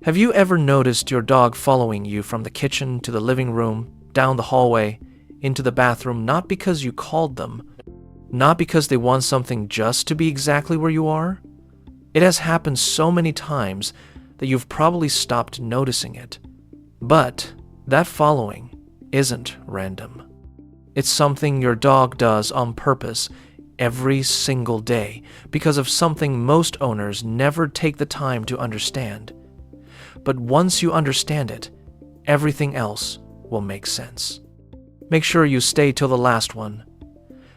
Have you ever noticed your dog following you from the kitchen to the living room, down the hallway, into the bathroom, not because you called them, not because they want something just to be exactly where you are? It has happened so many times that you've probably stopped noticing it. But that following isn't random. It's something your dog does on purpose every single day because of something most owners never take the time to understand. But once you understand it, everything else will make sense. Make sure you stay till the last one,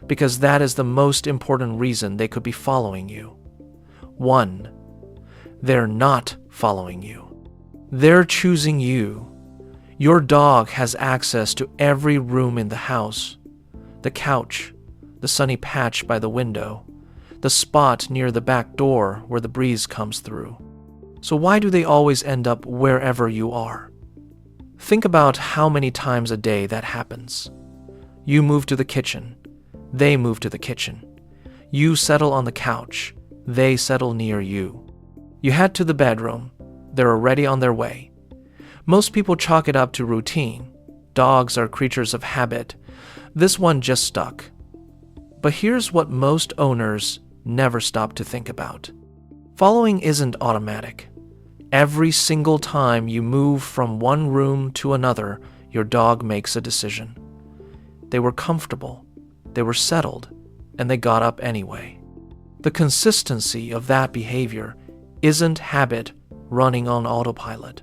because that is the most important reason they could be following you. 1. They're not following you. They're choosing you. Your dog has access to every room in the house: the couch, the sunny patch by the window, the spot near the back door where the breeze comes through. So why do they always end up wherever you are? Think about how many times a day that happens. You move to the kitchen, they move to the kitchen. You settle on the couch, they settle near you. You head to the bedroom, they're already on their way. Most people chalk it up to routine. Dogs are creatures of habit. This one just stuck. But here's what most owners never stop to think about. Following isn't automatic. Every single time you move from one room to another, your dog makes a decision. They were comfortable, they were settled, and they got up anyway. The consistency of that behavior isn't habit running on autopilot.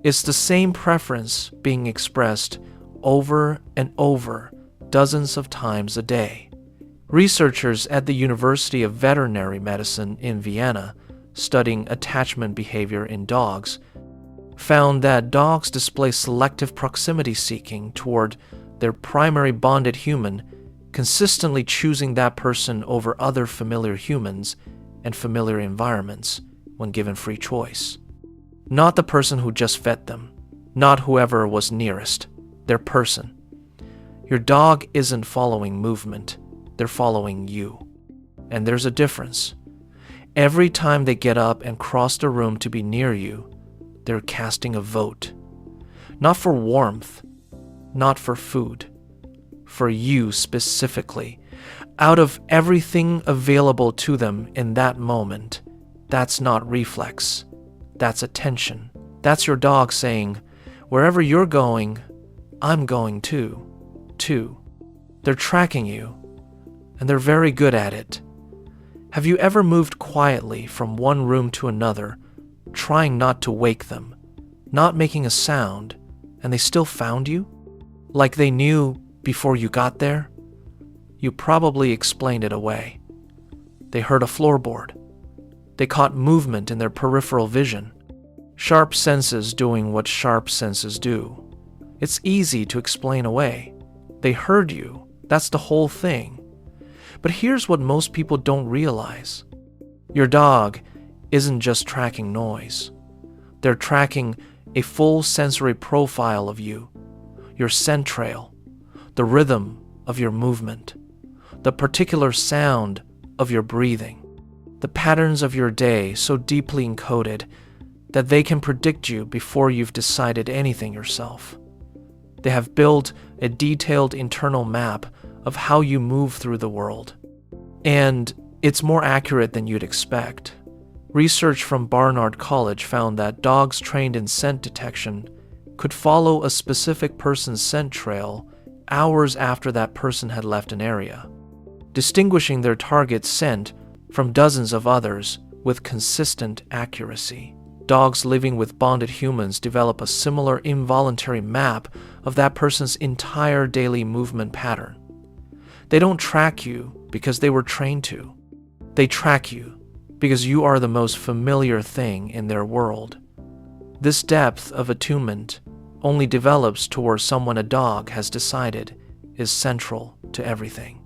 It's the same preference being expressed over and over dozens of times a day. Researchers at the University of Veterinary Medicine in Vienna, studying attachment behavior in dogs, found that dogs display selective proximity seeking toward their primary bonded human, consistently choosing that person over other familiar humans and familiar environments when given free choice. Not the person who just fed them, not whoever was nearest, their person. Your dog isn't following movement, they're following you. And there's a difference. Every time they get up and cross the room to be near you, they're casting a vote. Not for warmth, not for food, for you specifically. Out of everything available to them in that moment, that's not reflex. That's attention. That's your dog saying, wherever you're going, I'm going too. They're tracking you, and they're very good at it. Have you ever moved quietly from one room to another, trying not to wake them, not making a sound, and they still found you? Like they knew before you got there? You probably explained it away. They heard a floorboard. They caught movement in their peripheral vision. Sharp senses doing what sharp senses do. It's easy to explain away. They heard you. That's the whole thing. But here's what most people don't realize. Your dog isn't just tracking noise. They're tracking a full sensory profile of you, your scent trail, the rhythm of your movement, the particular sound of your breathing, the patterns of your day so deeply encoded that they can predict you before you've decided anything yourself. They have built a detailed internal map of how you move through the world. And it's more accurate than you'd expect. Research from Barnard College found that dogs trained in scent detection could follow a specific person's scent trail hours after that person had left an area, distinguishing their target's scent from dozens of others with consistent accuracy. Dogs living with bonded humans develop a similar involuntary map of that person's entire daily movement pattern. They don't track you because they were trained to. They track you because you are the most familiar thing in their world. This depth of attunement only develops towards someone a dog has decided is central to everything.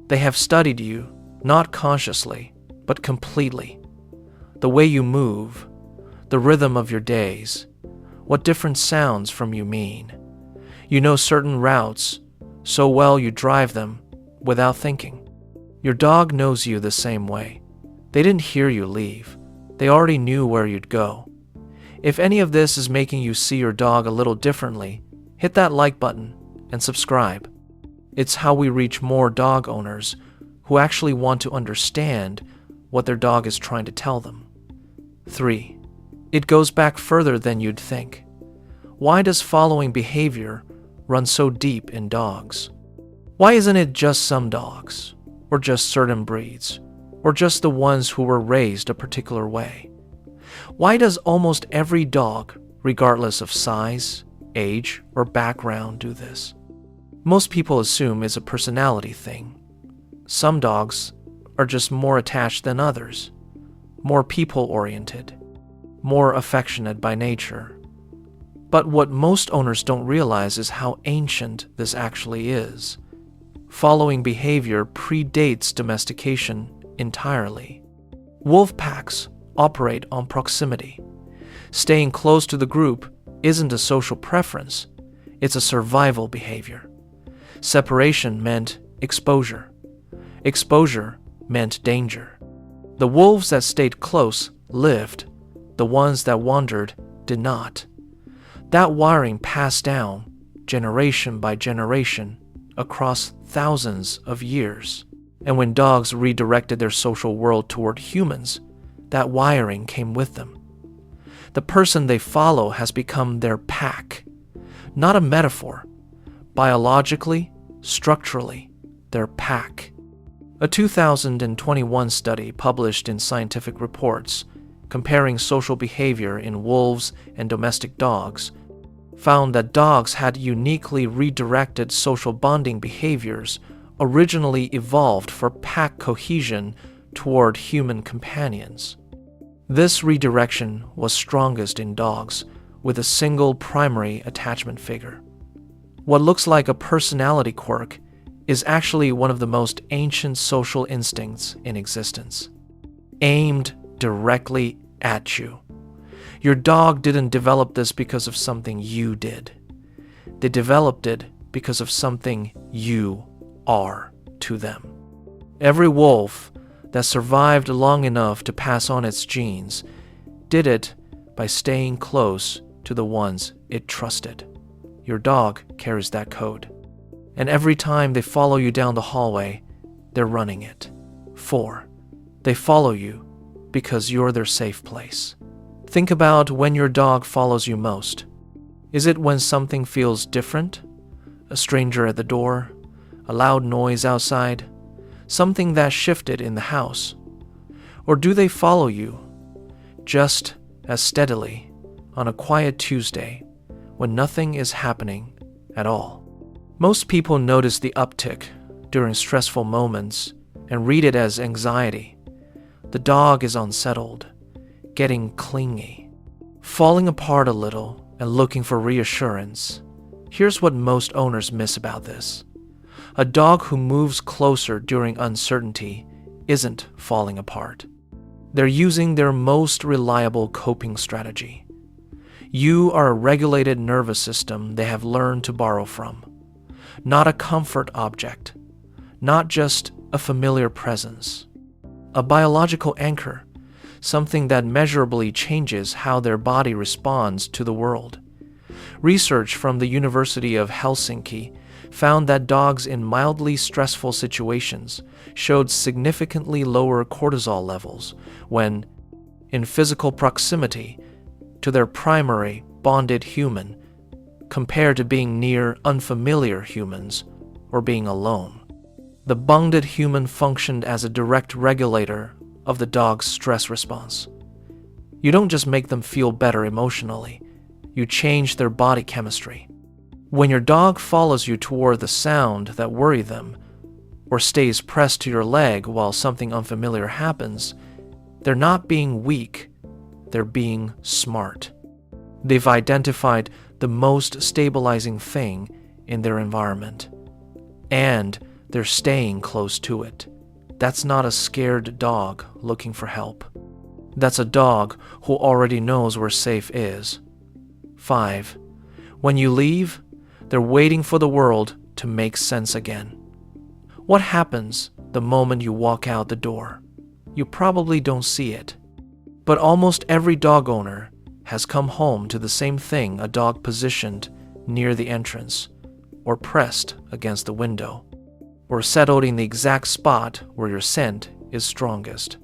They have studied you, not consciously, but completely. The way you move, the rhythm of your days, what different sounds from you mean. You know certain routes so well you drive them without thinking. Your dog knows you the same way. They didn't hear you leave. They already knew where you'd go. If any of this is making you see your dog a little differently, hit that like button and subscribe. It's how we reach more dog owners who actually want to understand what their dog is trying to tell them. 3. It goes back further than you'd think. Why does following behavior run so deep in dogs? Why isn't it just some dogs, or just certain breeds, or just the ones who were raised a particular way? Why does almost every dog, regardless of size, age, or background, do this? Most people assume it's a personality thing. Some dogs are just more attached than others, more people-oriented, more affectionate by nature. But what most owners don't realize is how ancient this actually is. Following behavior predates domestication entirely. Wolf packs operate on proximity. Staying close to the group isn't a social preference, it's a survival behavior. Separation meant exposure. Exposure meant danger. The wolves that stayed close lived, the ones that wandered did not. That wiring passed down, generation by generation, across thousands of years. And when dogs redirected their social world toward humans, that wiring came with them. The person they follow has become their pack, not a metaphor. Biologically, structurally, their pack. A 2021 study published in Scientific Reports, comparing social behavior in wolves and domestic dogs, found that dogs had uniquely redirected social bonding behaviors originally evolved for pack cohesion toward human companions. This redirection was strongest in dogs with a single primary attachment figure. What looks like a personality quirk is actually one of the most ancient social instincts in existence, aimed directly at you. Your dog didn't develop this because of something you did. They developed it because of something you are to them. Every wolf that survived long enough to pass on its genes did it by staying close to the ones it trusted. Your dog carries that code. And every time they follow you down the hallway, they're running it. 4. They follow you because you're their safe place. Think about when your dog follows you most. Is it when something feels different? A stranger at the door? A loud noise outside? Something that shifted in the house? Or do they follow you just as steadily on a quiet Tuesday when nothing is happening at all? Most people notice the uptick during stressful moments and read it as anxiety. The dog is unsettled, getting clingy, falling apart a little and looking for reassurance. Here's what most owners miss about this. A dog who moves closer during uncertainty isn't falling apart. They're using their most reliable coping strategy. You are a regulated nervous system they have learned to borrow from, not a comfort object, not just a familiar presence. A biological anchor, something that measurably changes how their body responds to the world. Research from the University of Helsinki found that dogs in mildly stressful situations showed significantly lower cortisol levels when in physical proximity to their primary bonded human compared to being near unfamiliar humans or being alone. The bonded human functioned as a direct regulator of the dog's stress response. You don't just make them feel better emotionally, you change their body chemistry. When your dog follows you toward the sound that worries them, or stays pressed to your leg while something unfamiliar happens, they're not being weak, they're being smart. They've identified the most stabilizing thing in their environment, and they're staying close to it. That's not a scared dog looking for help. That's a dog who already knows where safe is. 5. When you leave, they're waiting for the world to make sense again. What happens the moment you walk out the door? You probably don't see it. But almost every dog owner has come home to the same thing a dog positioned near the entrance, or pressed against the window, or settled in the exact spot where your scent is strongest.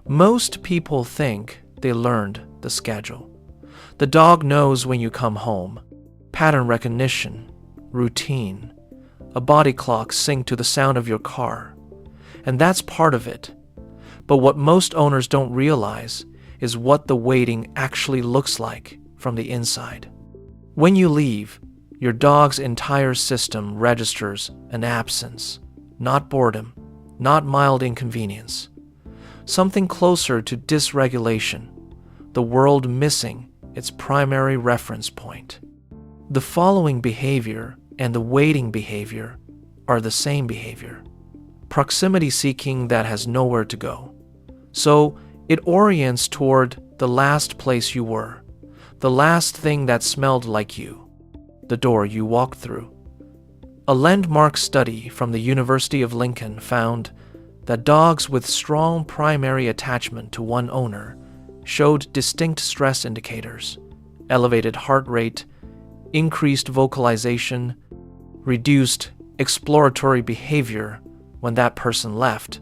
Most people think they learned the schedule. The dog knows when you come home. Pattern recognition, routine, a body clock synced to the sound of your car. And that's part of it. But what most owners don't realize is what the waiting actually looks like from the inside. When you leave, your dog's entire system registers an absence, not boredom, not mild inconvenience. Something closer to dysregulation, the world missing its primary reference point. The following behavior and the waiting behavior are the same behavior. Proximity seeking that has nowhere to go. So it orients toward the last place you were, the last thing that smelled like you, the door you walked through. A landmark study from the University of Lincoln found that dogs with strong primary attachment to one owner showed distinct stress indicators, elevated heart rate, increased vocalization, reduced exploratory behavior when that person left,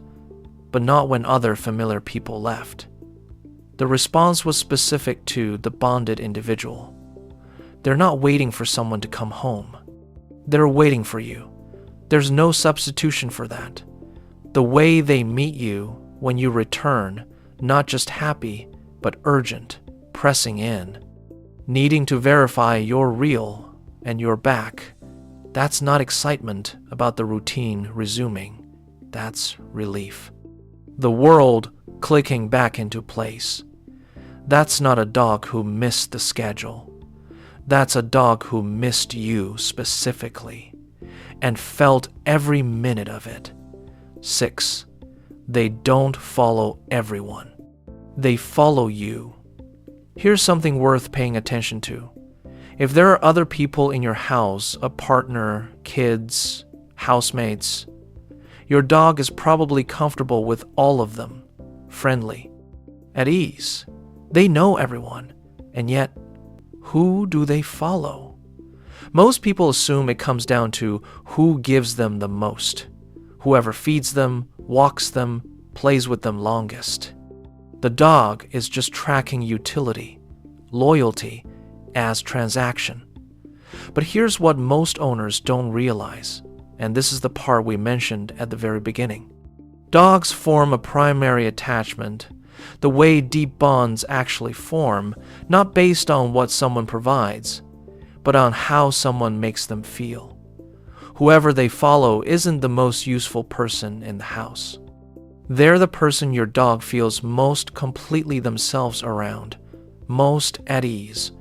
but not when other familiar people left. The response was specific to the bonded individual. They're not waiting for someone to come home. They're waiting for you. There's no substitution for that. The way they meet you when you return, not just happy, but urgent, pressing in, needing to verify you're real and you're back. That's not excitement about the routine resuming. That's relief. The world clicking back into place. That's not a dog who missed the schedule. That's a dog who missed you specifically and felt every minute of it. 6. They don't follow everyone. They follow you. Here's something worth paying attention to. If there are other people in your house, a partner, kids, housemates, your dog is probably comfortable with all of them, friendly, at ease. They know everyone, and yet, who do they follow? Most people assume it comes down to who gives them the most, whoever feeds them, walks them, plays with them longest. The dog is just tracking utility, loyalty, as transaction. But here's what most owners don't realize, and this is the part we mentioned at the very beginning. Dogs form a primary attachment, the way deep bonds actually form, not based on what someone provides, but on how someone makes them feel. Whoever they follow isn't the most useful person in the house. They're the person your dog feels most completely themselves around, most at ease,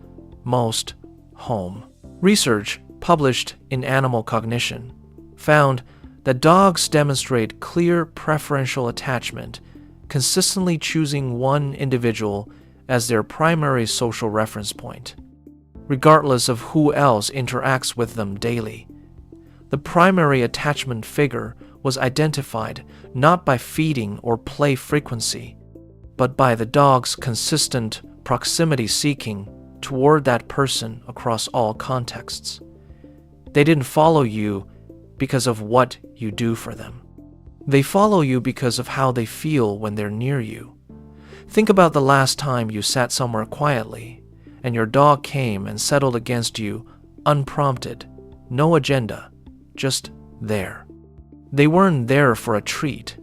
most home. Research published in Animal Cognition found that dogs demonstrate clear preferential attachment, consistently choosing one individual as their primary social reference point, regardless of who else interacts with them daily. The primary attachment figure was identified not by feeding or play frequency, but by the dog's consistent proximity seeking toward that person across all contexts. They didn't follow you because of what you do for them. They follow you because of how they feel when they're near you. Think about the last time you sat somewhere quietly and your dog came and settled against you unprompted, no agenda, just there. They weren't there for a treat.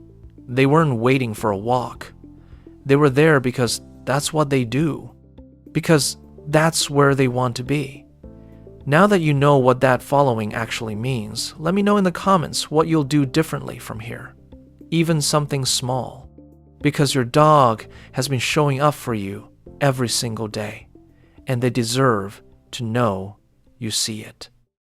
They weren't waiting for a walk. They were there because that's what they do, because that's where they want to be. Now that you know what that following actually means, let me know in the comments what you'll do differently from here, even something small, because your dog has been showing up for you every single day, and they deserve to know you see it.